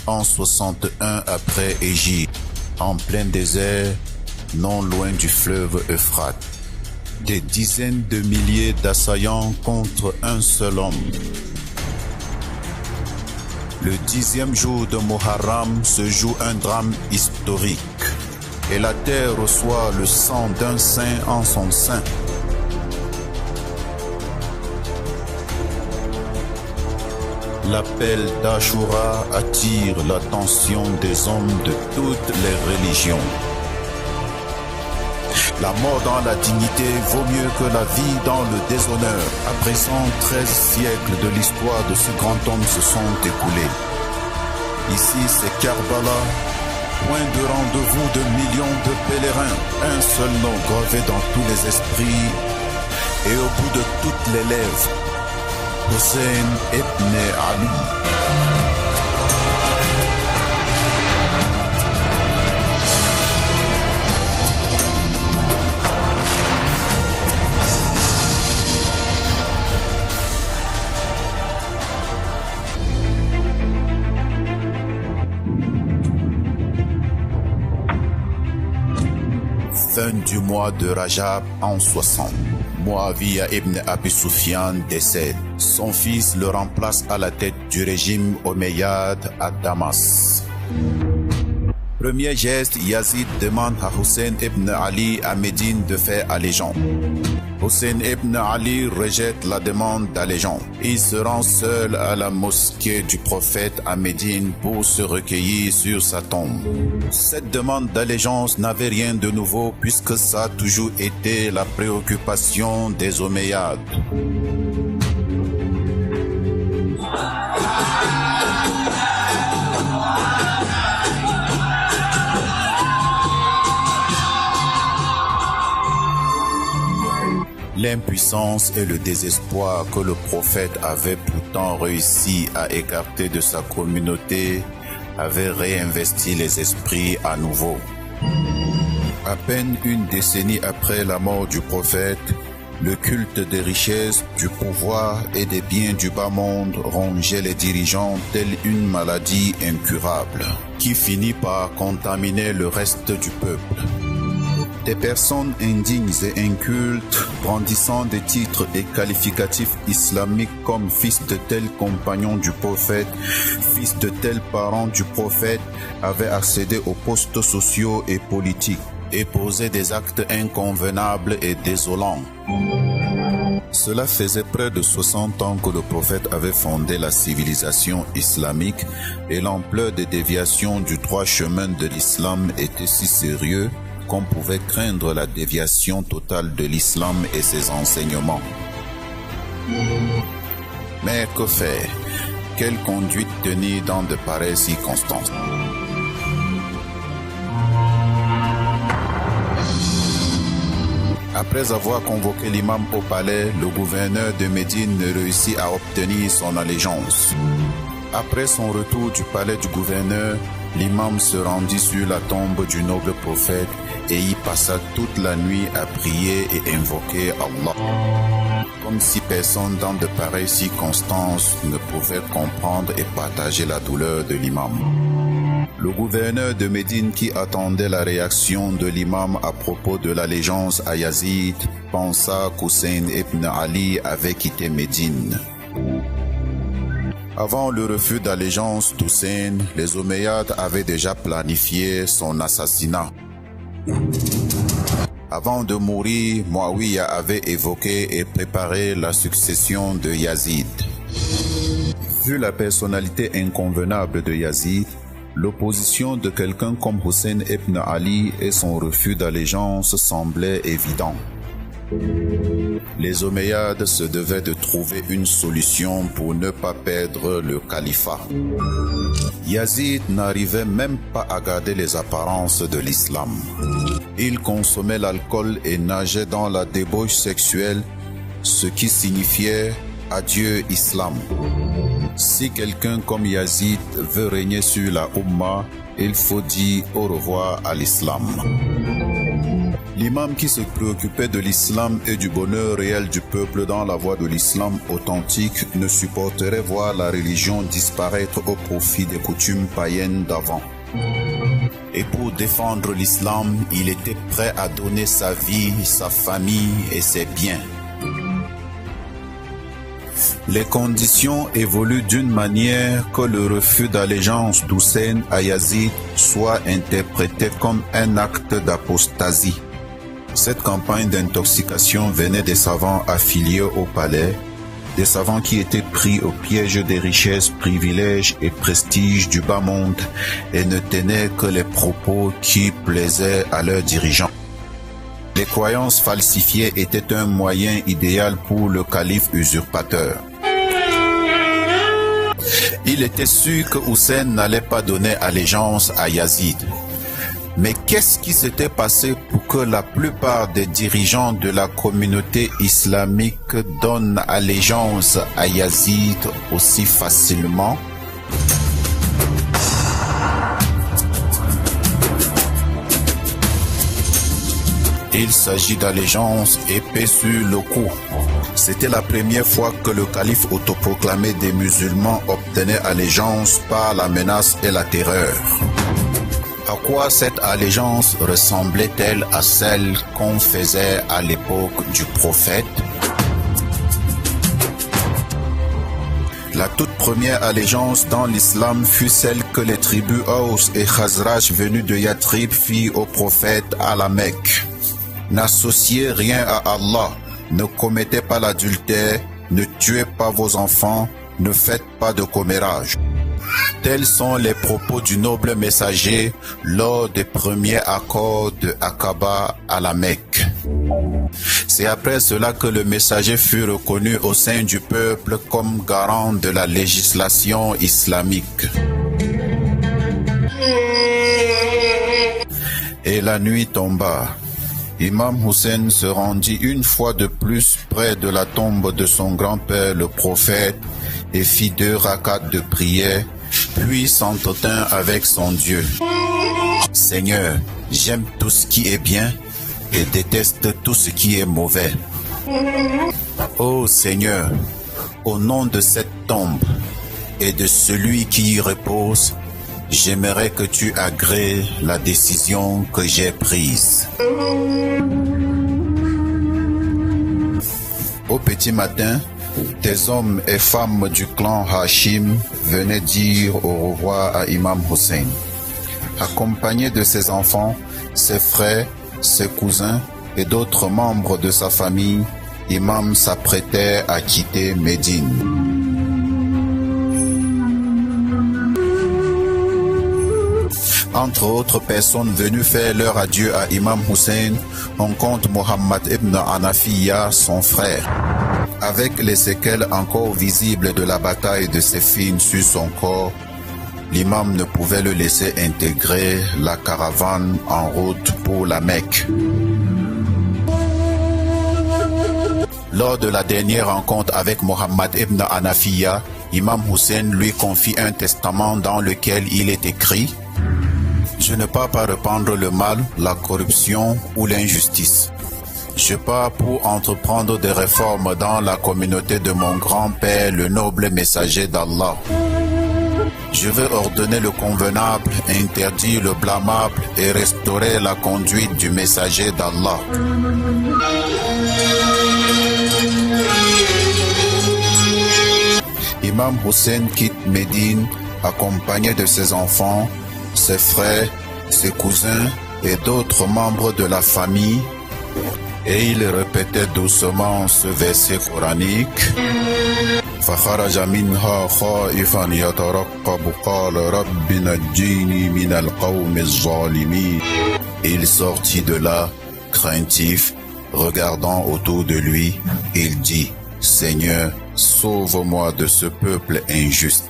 en 61 après Hégire, en plein désert, non loin du fleuve Euphrate. Des dizaines de milliers d'assaillants contre un seul homme. Le 10e jour de Muharram se joue un drame historique et la terre reçoit le sang d'un saint en son sein. L'appel d'Ashura attire l'attention des hommes de toutes les religions. La mort dans la dignité vaut mieux que la vie dans le déshonneur. À présent, 13 siècles de l'histoire de ce grand homme se sont écoulés. Ici, c'est Karbala, point de rendez-vous de millions de pèlerins. Un seul nom gravé dans tous les esprits et au bout de toutes les lèvres. Hussein ibn Ali. Fin du mois de Rajab en 60. Muawiya ibn Abi Sufyan décède. Son fils le remplace à la tête du régime omeyyade à Damas. Premier geste, Yazid demande à Hussein ibn Ali à Médine de faire allégeance. Hussein ibn Ali rejette la demande d'allégeance. Il se rend seul à la mosquée du prophète à Médine pour se recueillir sur sa tombe. Cette demande d'allégeance n'avait rien de nouveau puisque ça a toujours été la préoccupation des Omeyyades. L'impuissance et le désespoir que le prophète avait pourtant réussi à écarter de sa communauté avaient réinvesti les esprits à nouveau. À peine une décennie après la mort du prophète, le culte des richesses, du pouvoir et des biens du bas monde rongeait les dirigeants telle une maladie incurable qui finit par contaminer le reste du peuple. Des personnes indignes et incultes, brandissant des titres et qualificatifs islamiques comme fils de tel compagnon du prophète, fils de tel parent du prophète, avaient accédé aux postes sociaux et politiques et posaient des actes inconvenables et désolants. Cela faisait près de 60 ans que le prophète avait fondé la civilisation islamique et l'ampleur des déviations du droit chemin de l'islam était si sérieux qu'on pouvait craindre la déviation totale de l'islam et ses enseignements. Mais que faire? Quelle conduite tenir dans de pareilles circonstances? Après avoir convoqué l'imam au palais, le gouverneur de Médine ne réussit à obtenir son allégeance. Après son retour du palais du gouverneur, l'imam se rendit sur la tombe du noble prophète et y passa toute la nuit à prier et invoquer Allah. Comme si personne dans de pareilles circonstances ne pouvait comprendre et partager la douleur de l'imam. Le gouverneur de Médine qui attendait la réaction de l'imam à propos de l'allégeance à Yazid pensa qu'Hussein ibn Ali avait quitté Médine. Avant le refus d'allégeance d'Hussein, les Omeyyades avaient déjà planifié son assassinat. Avant de mourir, Muawiya avait évoqué et préparé la succession de Yazid. Vu la personnalité inconvenable de Yazid, l'opposition de quelqu'un comme Hussein ibn Ali et son refus d'allégeance semblaient évidents. Les Omeyyades se devaient de trouver une solution pour ne pas perdre le califat. Yazid n'arrivait même pas à garder les apparences de l'islam. Il consommait l'alcool et nageait dans la débauche sexuelle, ce qui signifiait « adieu islam ». Si quelqu'un comme Yazid veut régner sur la Ummah, il faut dire au revoir à l'islam. L'imam qui se préoccupait de l'islam et du bonheur réel du peuple dans la voie de l'islam authentique ne supporterait voir la religion disparaître au profit des coutumes païennes d'avant. Et pour défendre l'islam, il était prêt à donner sa vie, sa famille et ses biens. Les conditions évoluent d'une manière que le refus d'allégeance d'Hussein à Yazid soit interprété comme un acte d'apostasie. Cette campagne d'intoxication venait des savants affiliés au palais, des savants qui étaient pris au piège des richesses, privilèges et prestiges du bas monde et ne tenaient que les propos qui plaisaient à leurs dirigeants. Les croyances falsifiées étaient un moyen idéal pour le calife usurpateur. Il était sûr que Hussein n'allait pas donner allégeance à Yazid. Mais qu'est-ce qui s'était passé pour que la plupart des dirigeants de la communauté islamique donnent allégeance à Yazid aussi facilement? Il s'agit d'allégeance épée sur le cou. C'était la première fois que le calife autoproclamé des musulmans obtenait allégeance par la menace et la terreur. À quoi cette allégeance ressemblait-elle à celle qu'on faisait à l'époque du prophète? La toute première allégeance dans l'islam fut celle que les tribus Aws et Khazraj venus de Yathrib firent au prophète à la Mecque. N'associez rien à Allah, ne commettez pas l'adultère, ne tuez pas vos enfants, ne faites pas de commérage. Tels sont les propos du noble messager lors des premiers accords de Aqaba à la Mecque. C'est après cela que le messager fut reconnu au sein du peuple comme garant de la législation islamique. Et la nuit tomba. Imam Hussein se rendit une fois de plus près de la tombe de son grand-père le prophète et fit 2 rakats de prière, puis s'entretint avec son Dieu. Seigneur, j'aime tout ce qui est bien et déteste tout ce qui est mauvais. Ô Seigneur, au nom de cette tombe et de celui qui y repose, j'aimerais que tu agrées la décision que j'ai prise. Au petit matin, des hommes et femmes du clan Hashim venaient dire au revoir à Imam Hussein. Accompagné de ses enfants, ses frères, ses cousins et d'autres membres de sa famille, Imam s'apprêtait à quitter Médine. Entre autres personnes venues faire leur adieu à Imam Hussein, on compte Mohammed ibn Hanafiya, son frère. Avec les séquelles encore visibles de la bataille de Siffin sur son corps, l'imam ne pouvait le laisser intégrer la caravane en route pour la Mecque. Lors de la dernière rencontre avec Mohammed ibn Hanafiya, Imam Hussein lui confie un testament dans lequel il est écrit: je ne pars pas répandre le mal, la corruption ou l'injustice. Je pars pour entreprendre des réformes dans la communauté de mon grand-père, le noble messager d'Allah. Je veux ordonner le convenable, interdire le blâmable et restaurer la conduite du messager d'Allah. Imam Hussein quitte Médine accompagné de ses enfants, ses frères, ses cousins et d'autres membres de la famille, et il répétait doucement ce verset coranique: فخرج منها خائفا يترقب قال رب نجني من القوم الظالمين. Il sortit de là, craintif, regardant autour de lui, il dit: Seigneur, sauve-moi de ce peuple injuste.